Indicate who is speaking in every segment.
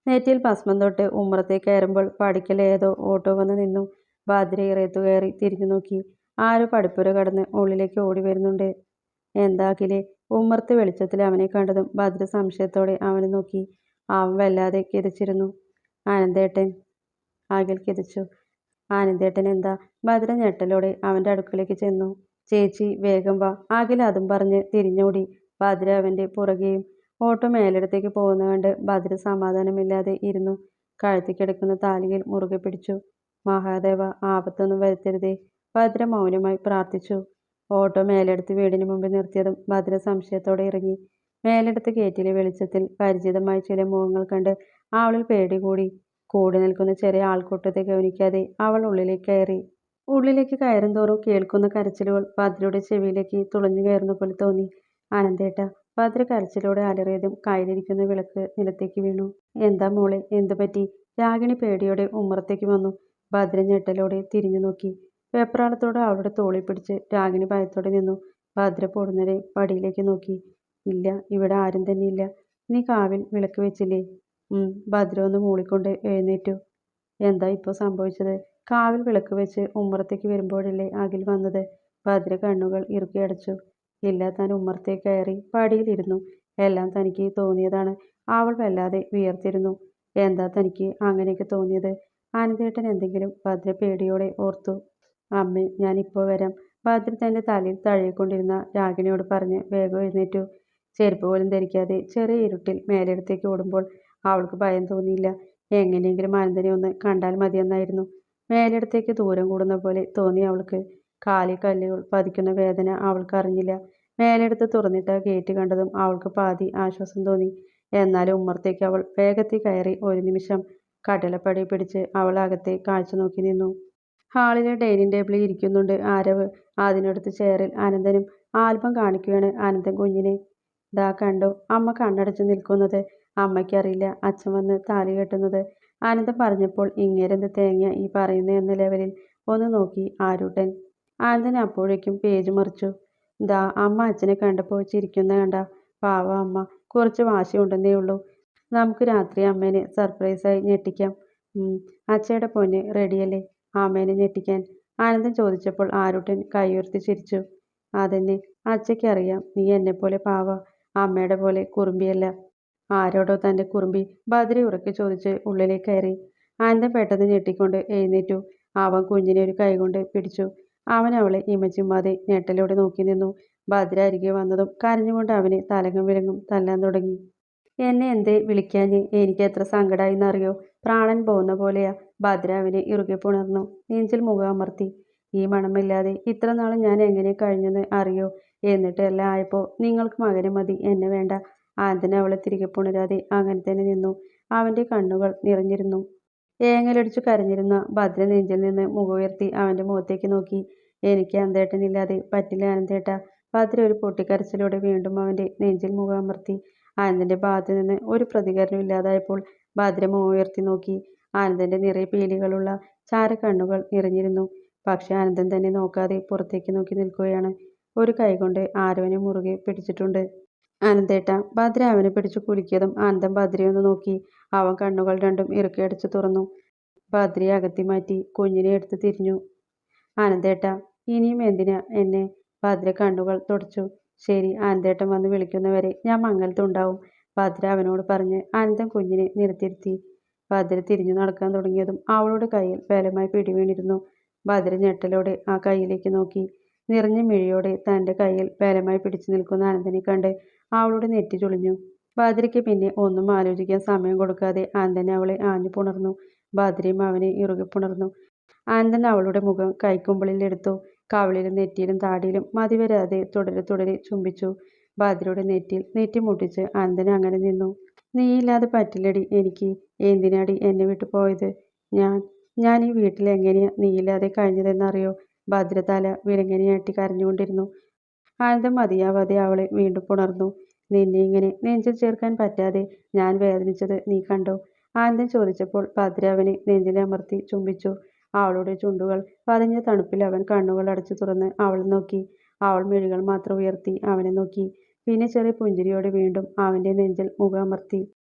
Speaker 1: നെറ്റിയിൽ ഭസ്മം തൊട്ട് ഉമ്മറത്തേക്ക് കയറുമ്പോൾ പടിക്കൽ ഏതോ ഓട്ടോ വന്ന് നിന്നു. ഭദ്ര ഇറയത്തു കയറി തിരിഞ്ഞു നോക്കി. ആരോ പടിപ്പുര കടന്ന് ഉള്ളിലേക്ക് ഓടി വരുന്നുണ്ട്. എന്താ അഖിലേ? ഉമ്മറത്തെ വെളിച്ചത്തിൽ അവനെ കണ്ടതും ഭദ്ര സംശയത്തോടെ അവനെ നോക്കി. അവൻ വല്ലാതെ കിതച്ചിരുന്നു. ആനന്ദേട്ടൻ. അഖിൽ കിതച്ചു. ആനന്ദേട്ടൻ എന്താ? ഭദ്ര ഞെട്ടലോടെ അവന്റെ അടുക്കലേക്ക് ചെന്നു. ചേച്ചി വേഗം വാ. അഖിൽ അതും പറഞ്ഞ് തിരിഞ്ഞോടി. ഭദ്ര അവന്റെ പുറകെയും. ഓട്ടോ മേലിടത്തേക്ക് പോകുന്ന കണ്ട് ഭദ്ര സമാധാനമില്ലാതെ ഇരുന്നു. കഴുത്തി കിടക്കുന്ന താലിയിൽ മുറുകെ പിടിച്ചു. മഹാദേവ, ആപത്തൊന്നും വരുത്തരുതേ. ഭദ്ര മൗനമായി പ്രാർത്ഥിച്ചു. ഓട്ടോ മേലെടുത്ത് വീടിന് മുമ്പിൽ നിർത്തിയതും ഭദ്ര സംശയത്തോടെ ഇറങ്ങി. മേലെടുത്ത് ഗേറ്റിലെ വെളിച്ചത്തിൽ പരിചിതമായ ചില മുഖങ്ങൾ കണ്ട് അവളിൽ പേടി കൂടി. കൂടി നിൽക്കുന്ന ചെറിയ ആൾക്കൂട്ടത്തെ ഗവനിക്കാതെ അവൾ ഉള്ളിലേക്ക് കയറി. ഉള്ളിലേക്ക് കയറും തോറും കേൾക്കുന്ന കരച്ചിലുകൾ ഭദ്രയുടെ ചെവിയിലേക്ക് തുളഞ്ഞു കയറുന്ന പോലെ തോന്നി. ആനന്ദേട്ട. ഭദ്ര കരച്ചിലോടെ അലറിയതും കയ്യിലിരിക്കുന്ന വിളക്ക് നിലത്തേക്ക് വീണു. എന്താ മോളെ, എന്തു പറ്റി? രാഗിണി പേടിയോടെ ഉമ്മറത്തേക്ക് വന്നു. ഭദ്ര ഞെട്ടലോടെ തിരിഞ്ഞു നോക്കി. വെപ്രാളത്തോടെ അവളുടെ തോളിൽ പിടിച്ച് രാഗിണി ഭയത്തോടെ നിന്നു. ഭദ്ര പൊടുന്നനെ പടിയിലേക്ക് നോക്കി. ഇല്ല, ഇവിടെ ആരും തന്നെ ഇല്ല. നീ കാവിൽ വിളക്ക് വെച്ചില്ലേ? ഭദ്ര ഒന്ന് മൂളിക്കൊണ്ട് എഴുന്നേറ്റു. എന്താ ഇപ്പോൾ സംഭവിച്ചത്? കാവിൽ വിളക്ക് വെച്ച് ഉമ്മറത്തേക്ക് വരുമ്പോഴല്ലേ അഖിൽ വന്നത്? ഭദ്ര കണ്ണുകൾ ഇറുക്കി അടച്ചു. ഇല്ല, താൻ ഉമ്മറത്തേക്ക് കയറി പടിയിലിരുന്നു. എല്ലാം തനിക്ക് തോന്നിയതാണ്. അവൾ വല്ലാതെ വിയർത്തിരുന്നു. എന്താ തനിക്ക് അങ്ങനെയൊക്കെ തോന്നിയത്? ആനന്ദേട്ടൻ എന്തെങ്കിലും? ഭദ്ര പേടിയോടെ ഓർത്തു. അമ്മേ, ഞാൻ ഇപ്പോൾ വരാം. ഭദ്ര തന്റെ തലയിൽ തഴുകിക്കൊണ്ടിരുന്ന രാഗിണിയോട് പറഞ്ഞ് വേഗം എഴുന്നേറ്റു. ചെരുപ്പ് പോലും ധരിക്കാതെ ചെറിയ ഇരുട്ടിൽ മേലെടുത്തേക്ക് ഓടുമ്പോൾ അവൾക്ക് ഭയം തോന്നിയില്ല. എങ്ങനെയെങ്കിലും ആനന്ദനെ ഒന്ന് കണ്ടാൽ മതിയെന്നായിരുന്നു. മേലെടുത്തേക്ക് ദൂരം കൂടുന്ന പോലെ തോന്നി അവൾക്ക്. കാലിൽ കല്ലുകൾ പതിക്കുന്ന വേദന അവൾക്ക് അറിഞ്ഞില്ല. മേലെടുത്ത് തുറന്നിട്ട ഗേറ്റ് കണ്ടതും അവൾക്ക് പാതി ആശ്വാസം തോന്നി. എന്നാലും ഉമ്മറത്തേക്ക് അവൾ വേഗത്തിൽ കയറി. ഒരു നിമിഷം കട്ടിളപ്പടി പിടിച്ച് അവൾ അകത്തെ കാഴ്ച നോക്കി നിന്നു. ഹാളിലെ ഡൈനിങ് ടേബിളിൽ ഇരിക്കുന്നുണ്ട് ആരവ്. അതിനടുത്ത് ചെയറിൽ അനന്തനും. ആൽബം കാണിക്കുകയാണ് അനന്തൻ കുഞ്ഞിനെ. ദാ കണ്ടോ, അമ്മ കണ്ണടച്ചു നിൽക്കുന്നത്. അമ്മയ്ക്കറിയില്ല അച്ഛൻ വന്ന് താലി കെട്ടുന്നത്. അനന്തൻ പറഞ്ഞപ്പോൾ ഇങ്ങേരെന്ത് തേങ്ങ ഈ പറയുന്നത് എന്ന ലെവലിൽ ഒന്ന് നോക്കി ആരൂട്ടൻ. അനന്തൻ അപ്പോഴേക്കും പേജ് മറിച്ചു. ദാ അമ്മ അച്ഛനെ കണ്ടപ്പോൾ ചിരിക്കുന്ന കണ്ട. പാവം അമ്മ, കുറച്ച് വാശിയുണ്ടെന്നേ ഉള്ളൂ. നമുക്ക് രാത്രി അമ്മേനെ സർപ്രൈസായി ഞെട്ടിക്കാം. അച്ഛയുടെ പൊന്ന് റെഡിയല്ലേ അമ്മേനെ ഞെട്ടിക്കാൻ? ആനന്ദൻ ചോദിച്ചപ്പോൾ ആരൂട്ടൻ കൈയുയർത്തി ചിരിച്ചു. അതെന്നെ, അച്ഛയ്ക്കറിയാം നീ എന്നെപ്പോലെ പാവ, അമ്മയുടെ പോലെ കുറുമ്പിയല്ല. ആരോടോ തന്റെ കുറുമ്പി? ഭദ്ര ഉറക്കെ ചോദിച്ച് ഉള്ളിലേക്ക് കയറി. ആനന്ദൻ പെട്ടെന്ന് ഞെട്ടിക്കൊണ്ട് എഴുന്നേറ്റു. അവൻ കുഞ്ഞിനെ ഒരു കൈകൊണ്ട് പിടിച്ചു. അവൻ അവളെ ഇമചിമ്മാതെ ഞെട്ടലോടെ നോക്കി നിന്നു. ഭദ്ര അരികെ വന്നതും കരഞ്ഞുകൊണ്ട് അവനെ തലങ്ങും വിലങ്ങും തല്ലാൻ തുടങ്ങി. എന്നെ എന്തേ വിളിക്കാഞ്ഞ്? എനിക്ക് എത്ര സങ്കടായിന്നറിയോ? പ്രാണൻ പോകുന്ന പോലെയാ. ഭദ്ര അവനെ ഇറുകെ പുണർന്നു. നെഞ്ചിൽ മുഖം അമർത്തി. ഈ മണമില്ലാതെ ഇത്ര നാളും ഞാൻ എങ്ങനെ കഴിഞ്ഞെന്ന് അറിയോ? എന്നിട്ട് എല്ലാം ആയപ്പോൾ നിങ്ങൾക്ക് മകനെ മതി, എന്നെ വേണ്ട. ആനന്ദൻ അവളെ തിരികെ പുണരാതെ അങ്ങനെ തന്നെ നിന്നു. അവന്റെ കണ്ണുകൾ നിറഞ്ഞിരുന്നു. ഏങ്ങലടിച്ചു കരഞ്ഞിരുന്ന ഭദ്ര നെഞ്ചിൽ നിന്ന് മുഖമുയർത്തി അവന്റെ മുഖത്തേക്ക് നോക്കി. എനിക്ക് അനന്തേട്ടനില്ലാതെ പറ്റില്ല ആനന്ദേട്ട. ഭദ്ര ഒരു പൊട്ടിക്കരച്ചിലൂടെ വീണ്ടും അവന്റെ നെഞ്ചിൽ മുഖം അമർത്തി. ആനന്ദന്റെ ഭാഗത്തു നിന്ന് ഒരു പ്രതികരണം ഇല്ലാതായപ്പോൾ ഭദ്ര മുഖമുയർത്തി നോക്കി. ആനന്ദന്റെ നിറയെ പീലികളുള്ള ചാരക്കണ്ണുകൾ നിറഞ്ഞിരുന്നു. പക്ഷെ ആനന്ദൻ തന്നെ നോക്കാതെ പുറത്തേക്ക് നോക്കി നിൽക്കുകയാണ്. ഒരു കൈകൊണ്ട് ആരവനെ മുറുകെ പിടിച്ചിട്ടുണ്ട്. അനന്തേട്ട. ഭദ്ര അവനെ പിടിച്ചു കുലുക്കിയതും ആനന്ദൻ ഭദ്രയൊന്ന് നോക്കി. അവൻ കണ്ണുകൾ രണ്ടും ഇറുക്കി അടച്ചു തുറന്നു. ഭദ്രയെ അകത്തി മാറ്റി കുഞ്ഞിനെ എടുത്ത് തിരിഞ്ഞു. ആനന്ദേട്ട, ഇനിയും എന്തിനാ എന്നെ? ഭദ്ര കണ്ണുകൾ തുടച്ചു. ശരി, ആനന്ദേട്ടൻ വന്ന് വിളിക്കുന്നവരെ ഞാൻ മംഗലത്തുണ്ടാവും. ഭദ്ര അവനോട് പറഞ്ഞ് ആനന്ദൻ കുഞ്ഞിനെ നിലത്തിരുത്തി. ഭദ്ര തിരിഞ്ഞു നടക്കാൻ തുടങ്ങിയതും അവളുടെ കയ്യിൽ ബലമായി പിടിവീണിരുന്നു. ഭദ്ര ഞെട്ടലോടെ ആ കൈയിലേക്ക് നോക്കി. നിറഞ്ഞ മിഴിയോടെ തന്റെ കയ്യിൽ ബലമായി പിടിച്ചു നിൽക്കുന്ന ആനന്ദനെ കണ്ട് അവളുടെ നെറ്റി ചുളിഞ്ഞു. ഭദ്രയ്ക്ക് പിന്നെ ഒന്നും ആലോചിക്കാൻ സമയം കൊടുക്കാതെ ആനന്ദൻ അവളെ ആഞ്ഞു പുണർന്നു. ഭദ്രയും അവനെ ഇറുകെ പുണർന്നു. ആനന്ദൻ അവളുടെ മുഖം കൈക്കുമ്പിളിൽ എടുത്തു. കവിളിലും നെറ്റിയിലും താടിയിലും മതിവരാതെ തുടരെ തുടരെ ചുംബിച്ചു. ഭദ്രയുടെ നെറ്റിയിൽ നെറ്റി മുട്ടിച്ച് ആനന്ദൻ അങ്ങനെ നിന്നു. നീയില്ലാതെ പറ്റില്ലടി എനിക്ക്. എന്തിനാടി എന്നെ വിട്ടു പോയത്? ഞാൻ ഈ വീട്ടിൽ എങ്ങനെയാ നീയില്ലാതെ കഴിഞ്ഞതെന്നറിയോ? ഭദ്ര തല വിലങ്ങനെയാട്ടി കരഞ്ഞുകൊണ്ടിരുന്നു. ആനന്ദൻ മതിയാവാതെ അവളെ വീണ്ടും പുണർന്നു. നിന്നെ ഇങ്ങനെ നെഞ്ചിൽ ചേർക്കാൻ പറ്റാതെ ഞാൻ വേദനിച്ചത് നീ കണ്ടോ? ആനന്ദൻ ചോദിച്ചപ്പോൾ ഭദ്ര അവനെ നെഞ്ചിലമർത്തി ചുംബിച്ചു. അവളുടെ ചുണ്ടുകൾ പതിഞ്ഞ തണുപ്പിൽ അവൻ കണ്ണുകൾ അടച്ചു തുറന്ന് അവളെ നോക്കി. അവൾ മിഴികൾ മാത്രം ഉയർത്തി അവനെ നോക്കി. പിന്നെ ചെറിയ പുഞ്ചിരിയോടെ വീണ്ടും അവന്റെ നെഞ്ചിൽ മുഖം അമർത്തി.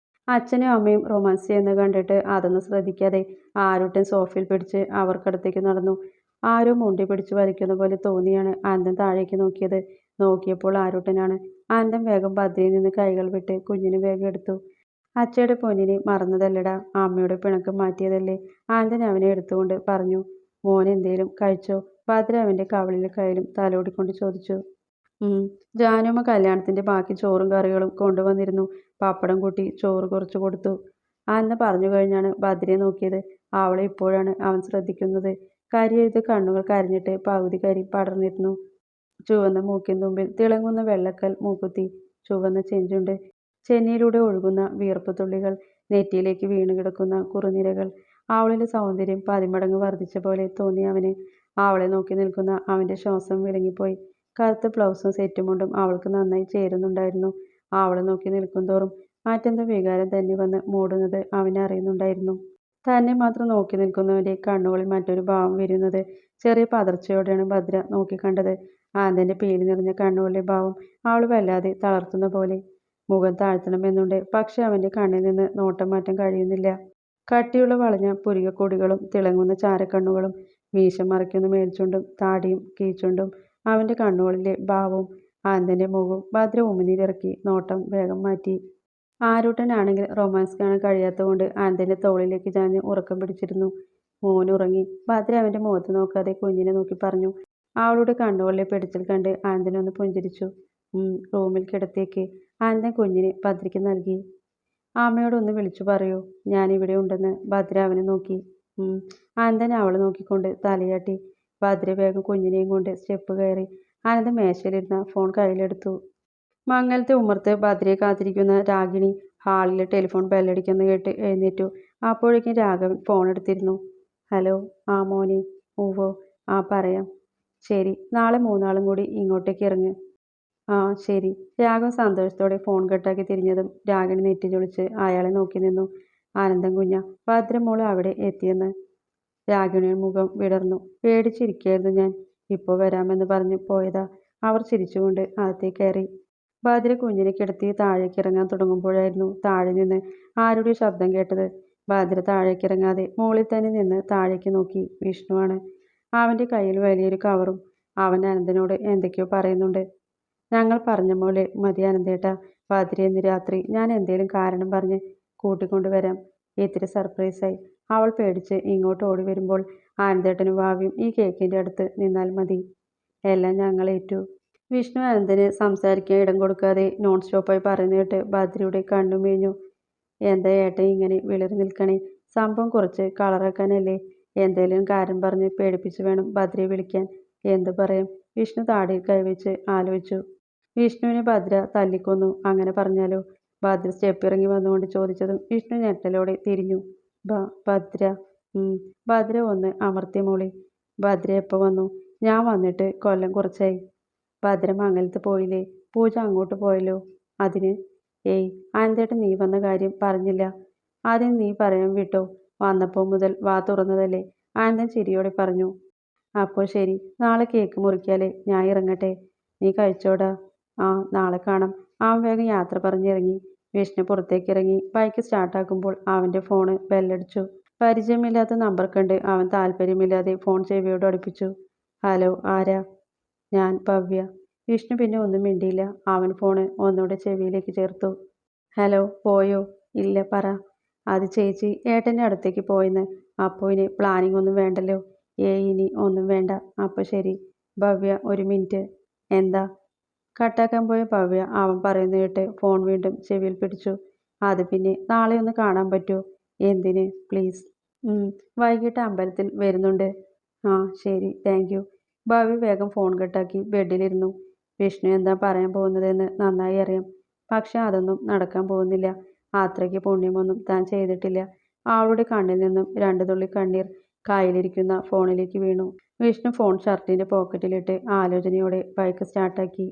Speaker 1: അച്ഛനും അമ്മയും റൊമാൻസ് ചെയ്യുന്നത് കണ്ടിട്ട് അതൊന്നും ശ്രദ്ധിക്കാതെ ആരുട്ടൻ സോഫയിൽ പിടിച്ച് അവർക്കടുത്തേക്ക് നടന്നു. ആരോ മുണ്ടി പിടിച്ച് വലിക്കുന്ന പോലെ തോന്നിയാണ് അനന്തൻ താഴേക്ക് നോക്കിയത്. നോക്കിയപ്പോൾ ആരുട്ടനാണ്. അനന്തൻ വേഗം ഭദ്രയിൽ നിന്ന് കൈകൾ വിട്ട് കുഞ്ഞിനെ വേഗം എടുത്തു. അച്ഛയുടെ പൊന്നിനെ മറന്നതല്ലടാ, അമ്മയുടെ പിണക്കം മാറ്റിയതല്ലേ. അനന്തൻ അവനെ എടുത്തുകൊണ്ട് പറഞ്ഞു. മോൻ എന്തേലും കഴിച്ചോ? ഭദ്ര അവൻ്റെ കവിളിലെ കയ്യിലും തലോടിക്കൊണ്ട് ചോദിച്ചു. ജാനുമ്മ കല്യാണത്തിന്റെ ബാക്കി ചോറും കറികളും കൊണ്ടുവന്നിരുന്നു. പപ്പടം കൂട്ടി ചോറ് കുറച്ച് കൊടുത്തു. അന്ന് പറഞ്ഞു കഴിഞ്ഞാണ് ഭദ്രയെ നോക്കിയത്. അവളെ ഇപ്പോഴാണ് അവൻ ശ്രദ്ധിക്കുന്നത്. കരിയെഴുത്ത് കണ്ണുകൾ കരഞ്ഞിട്ട് പകുതി കരി പടർന്നിരുന്നു. ചുവന്ന മൂക്കിൻ തുമ്പിൽ തിളങ്ങുന്ന വെള്ളക്കൽ മൂക്കുത്തി, ചുവന്ന ചെഞ്ചുണ്ട്, ചെന്നിയിലൂടെ ഒഴുകുന്ന വിയർപ്പ് തുള്ളികൾ, നെറ്റിയിലേക്ക് വീണുകിടക്കുന്ന കുറുനിരകൾ. അവളിലെ സൗന്ദര്യം പതിമടങ്ങ് വർദ്ധിച്ച പോലെ തോന്നി അവന്. അവളെ നോക്കി നിൽക്കുന്ന അവൻ്റെ ശ്വാസം വിളങ്ങിപ്പോയി. കറുത്ത ബ്ലൗസും സെറ്റും മുണ്ടും അവൾക്ക് നന്നായി ചേരുന്നുണ്ടായിരുന്നു. അവളെ നോക്കി നിൽക്കുന്തോറും മറ്റെന്തോ വികാരം തന്നെ വന്ന് മൂടുന്നത് അവനെ അറിയുന്നുണ്ടായിരുന്നു. തന്നെ മാത്രം നോക്കി നിൽക്കുന്നവൻ്റെ കണ്ണുകളിൽ മറ്റൊരു ഭാവം വിരിയുന്നത് ചെറിയ പതർച്ചയോടെയാണ് ഭദ്ര നോക്കിക്കണ്ടത്. ആനന്ദൻ്റെ പീലി നിറഞ്ഞ കണ്ണുകളിലെ ഭാവം അവൾ വല്ലാതെ തളർത്തുന്ന പോലെ. മുഖം താഴ്ത്തണമെന്നുണ്ട്, പക്ഷെ അവൻ്റെ കണ്ണിൽ നിന്ന് നോട്ടം മാറ്റാൻ കഴിയുന്നില്ല. കട്ടിയുള്ള വളഞ്ഞ പുരികക്കൊടികളും തിളങ്ങുന്ന ചാരക്കണ്ണുകളും മീശ മറയ്ക്കുന്ന മേൽച്ചുണ്ടും താടിയും കീഴ്ച്ചുണ്ടും അവൻ്റെ കണ്ണുകളിലെ ഭാവവും ആനന്ദൻ്റെ മുഖവും. ഭദ്ര ഉമിനീരിറക്കി നോട്ടം വേഗം മാറ്റി. ആരൂട്ടനാണെങ്കിൽ റൊമാൻസ് കാണാൻ കഴിയാത്തതുകൊണ്ട് ആനന്ദൻ്റെ തോളിലേക്ക് ചാഞ്ഞ് ഉറക്കം പിടിച്ചിരുന്നു. മോനുറങ്ങി. ഭദ്ര അവൻ്റെ മുഖത്ത് നോക്കാതെ കുഞ്ഞിനെ നോക്കി പറഞ്ഞു. അവളുടെ കണ്ണുകളിലെ പിടിച്ചിൽ കണ്ട് ആനന്ദൻ ഒന്ന് പുഞ്ചിരിച്ചു. റൂമിൽ കിടത്തേക്ക്. ആനന്ദൻ കുഞ്ഞിനെ ഭദ്രയ്ക്ക് നൽകി. അമ്മയോടൊന്ന് വിളിച്ചു പറയൂ, ഞാനിവിടെ ഉണ്ടെന്ന്. ഭദ്ര അവനെ നോക്കി. ആനന്ദൻ അവളെ നോക്കിക്കൊണ്ട് തലയാട്ടി. ഭദ്ര വേഗം കുഞ്ഞിനെയും കൊണ്ട് സ്റ്റെപ്പ് കയറി. ആനന്ദൻ മേശയിലിരുന്ന ഫോൺ കയ്യിലെടുത്തു. മങ്ങലത്തെ ഉമ്മർത്ത് ഭദ്രയെ കാത്തിരിക്കുന്ന രാഗിണി ഹാളിലെ ടെലിഫോൺ ബെല്ലടിക്കുന്ന കേട്ട് എഴുന്നേറ്റു. അപ്പോഴേക്കും രാഘവൻ ഫോൺ എടുത്തിരുന്നു. ഹലോ. ആ മോനെ. ഊവോ. ആ പറയാം. ശരി, നാളെ മൂന്നാളും കൂടി ഇങ്ങോട്ടേക്ക് ഇറങ്ങ്. ആ ശരി. രാഘവൻ സന്തോഷത്തോടെ ഫോൺ കട്ടാക്കി തിരിഞ്ഞതും രാഗിണി നെറ്റി ചൊളിച്ച് അയാളെ നോക്കി നിന്നു. ആനന്ദൻ കുഞ്ഞ, ഭദ്രമോള് അവിടെ എത്തിയെന്ന്. രാഗിണിയുടെ മുഖം വിടർന്നു. പേടിച്ചിരിക്കുകയായിരുന്നു ഞാൻ. ഇപ്പോൾ വരാമെന്ന് പറഞ്ഞ് പോയതാ. അവർ ചിരിച്ചുകൊണ്ട് അകത്തേക്ക് കയറി. ഭദ്ര കുഞ്ഞിനെ കിടത്തി താഴേക്ക് ഇറങ്ങാൻ തുടങ്ങുമ്പോഴായിരുന്നു താഴെ നിന്ന് ആരുടെ ശബ്ദം കേട്ടത്. ഭദ്ര താഴേക്കിറങ്ങാതെ മുകളിൽ തന്നെ നിന്ന് താഴേക്ക് നോക്കി. വിഷ്ണുവാണ്. അവൻ്റെ കയ്യിൽ വലിയൊരു കവറും. അവൻ അനന്തനോട് എന്തൊക്കെയോ പറയുന്നുണ്ട്. ഞങ്ങൾ പറഞ്ഞ പോലെ മതി അനന്തേട്ടാ. ഭദ്ര ഇന്ന് രാത്രി ഞാൻ എന്തേലും കാരണം പറഞ്ഞ് കൂട്ടിക്കൊണ്ടുവരാം. ഇത്തിരി സർപ്രൈസായി. അവൾ പേടിച്ച് ഇങ്ങോട്ട് ഓടി വരുമ്പോൾ ആനന്ദേട്ടനും ഭാവിയും ഈ കേക്കിൻ്റെ അടുത്ത് നിന്നാൽ മതി. എല്ലാം ഞങ്ങൾ ഏറ്റു. വിഷ്ണു അനന്തന് സംസാരിക്കാൻ ഇടം കൊടുക്കാതെ നോൺ സ്റ്റോപ്പായി പറയുന്ന കേട്ട് ഭദ്രയുടെ കണ്ണു മേഞ്ഞു. എന്താ ഏട്ടൻ ഇങ്ങനെ വിളറി നിൽക്കണേ? സംഭവം കുറച്ച് കളറാക്കാനല്ലേ? എന്തേലും കാര്യം പറഞ്ഞ് പേടിപ്പിച്ച് വേണം ഭദ്രയെ വിളിക്കാൻ. എന്തു പറയാം? വിഷ്ണു താടിയിൽ കൈവച്ച് ആലോചിച്ചു. വിഷ്ണുവിനെ ഭദ്ര തല്ലിക്കൊന്നു, അങ്ങനെ പറഞ്ഞാലോ? ഭദ്ര സ്റ്റെപ്പ് ഇറങ്ങി വന്നുകൊണ്ട് ചോദിച്ചതും വിഷ്ണു ഞെട്ടലോടെ തിരിഞ്ഞു. ഭദ്ര. ഭദ്ര ഒന്ന് അമർത്തിയ മോളി. ഭദ്ര എപ്പോൾ വന്നു? ഞാൻ വന്നിട്ട് കൊല്ലം കുറച്ചായി. ഭദ്ര മംഗലത്ത് പോയില്ലേ? പൂജ അങ്ങോട്ട് പോയല്ലോ. അതിന്? ഏയ്, അനന്തേട്ടൻ നീ വന്ന കാര്യം പറഞ്ഞില്ല. അതിന് നീ പറയാൻ വിട്ടോ? വന്നപ്പോൾ മുതൽ വാ തുറന്നതല്ലേ? അനന്തൻ ചിരിയോടെ പറഞ്ഞു. അപ്പോൾ ശരി, നാളെ കേക്ക് മുറിക്കാലേ? ഞാൻ ഇറങ്ങട്ടെ. നീ കഴിച്ചോടാ. ആ, നാളെ കാണാം. അവൻ വേഗം യാത്ര പറഞ്ഞിറങ്ങി. വിഷ്ണു പുറത്തേക്കിറങ്ങി ബൈക്ക് സ്റ്റാർട്ടാക്കുമ്പോൾ അവൻ്റെ ഫോണ് ബെല്ലടിച്ചു. പരിചയമില്ലാത്ത നമ്പർ കണ്ട് അവൻ താല്പര്യമില്ലാതെ ഫോൺ ചെവിയോട് അടുപ്പിച്ചു. ഹലോ, ആരാ? ഞാൻ ഭവ്യ. വിഷ്ണു പിന്നെ ഒന്നും മിണ്ടിയില്ല. അവൻ ഫോണ് ഒന്നുകൂടെ ചെവിയിലേക്ക് ചേർത്തു. ഹലോ. പോയോ? ഇല്ല, പറ. അത് ചേച്ചി ഏട്ടൻ്റെ അടുത്തേക്ക് പോയെന്ന്. അപ്പോൾ ഇനി പ്ലാനിങ് ഒന്നും വേണ്ടല്ലോ? ഇനി ഒന്നും വേണ്ട. അപ്പോൾ ശരി. ഭവ്യ, ഒരു മിനിറ്റ്. എന്താ? കട്ടാക്കാൻ പോയ ഭവ്യ അവൻ പറയുന്ന കേട്ട് ഫോൺ വീണ്ടും ചെവിയിൽ പിടിച്ചു. അത് പിന്നെ നാളെ ഒന്ന് കാണാൻ പറ്റുമോ? എന്തിന്? പ്ലീസ്. വൈകിട്ട് അമ്പലത്തിൽ വരുന്നുണ്ട്. ആ ശരി, താങ്ക് യു. ഭവ്യ വേഗം ഫോൺ കട്ടാക്കി ബെഡിലിരുന്നു. വിഷ്ണു എന്താ പറയാൻ പോകുന്നതെന്ന് നന്നായി അറിയാം. പക്ഷെ അതൊന്നും നടക്കാൻ പോകുന്നില്ല. അത്രയ്ക്ക് പുണ്യമൊന്നും താൻ ചെയ്തിട്ടില്ല. അവളുടെ കണ്ണിൽ നിന്നും 2 തുള്ളി കണ്ണീർ കയ്യിലിരിക്കുന്ന ഫോണിലേക്ക് വീണു. വിഷ്ണു ഫോൺ ഷർട്ടിൻ്റെ പോക്കറ്റിലിട്ട് ആലോചനയോടെ ബൈക്ക് സ്റ്റാർട്ടാക്കി.